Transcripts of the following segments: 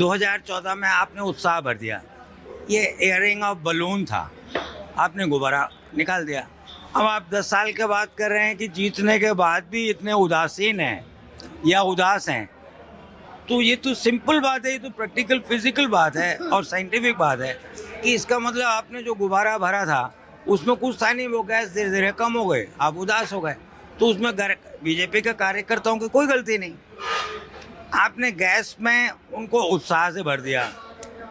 2014 में आपने उत्साह भर दिया, ये एयरिंग ऑफ बलून था, आपने गुब्बारा निकाल दिया। अब आप 10 साल के बाद कर रहे हैं कि जीतने के बाद भी इतने उदासीन हैं या उदास हैं, तो ये तो सिंपल बात है, ये तो प्रैक्टिकल फिजिकल बात है और साइंटिफिक बात है कि इसका मतलब आपने जो गुब्बारा भरा था उसमें कुछ था नहीं, वो गैस धीरे धीरे कम हो गए, आप उदास हो गए, तो उसमें बीजेपी के कार्यकर्ताओं की कोई गलती नहीं, आपने गैस में उनको उत्साह से भर दिया।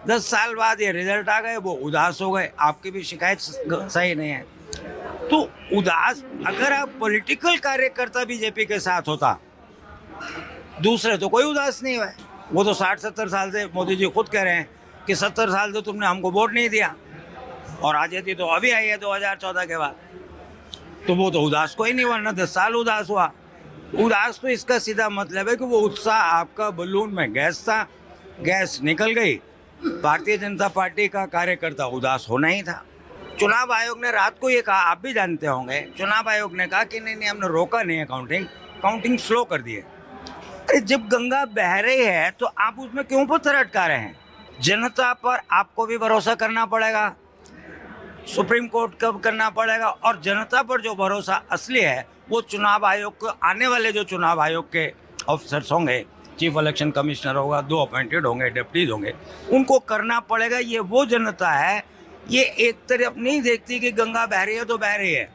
10 साल बाद ये रिजल्ट आ गए, वो उदास हो गए, आपकी भी शिकायत सही नहीं है। तो उदास, अगर आप पॉलिटिकल कार्यकर्ता बीजेपी के साथ होता, दूसरे तो कोई उदास नहीं हुआ। वो तो 60-70 साल से, मोदी जी खुद कह रहे हैं कि 70 साल से तुमने हमको वोट नहीं दिया और आज़ादी तो अभी आई है 2014 के बाद, तो वो तो उदास कोई नहीं, वरना 10 साल उदास हुआ। उदास तो इसका सीधा मतलब है कि वो उत्साह आपका बलून में गैस था, गैस निकल गई, भारतीय जनता पार्टी का कार्यकर्ता उदास होना ही था। चुनाव आयोग ने रात को ये कहा, आप भी जानते होंगे, चुनाव आयोग ने कहा कि नहीं हमने रोका नहीं है, काउंटिंग स्लो कर दी है। अरे जब गंगा बह रही है तो आप उसमें क्यों पत्थर अटका रहे हैं? जनता पर आपको भी भरोसा करना पड़ेगा, सुप्रीम कोर्ट का करना पड़ेगा, और जनता पर जो भरोसा असली है वो चुनाव आयोग को, आने वाले जो चुनाव आयोग के ऑफिसर्स होंगे, चीफ इलेक्शन कमिश्नर होगा, 2 अपॉइंटेड होंगे, डिप्टीज होंगे, उनको करना पड़ेगा। ये वो जनता है, ये एक तरफ नहीं देखती कि गंगा बह रही है तो बह रही है,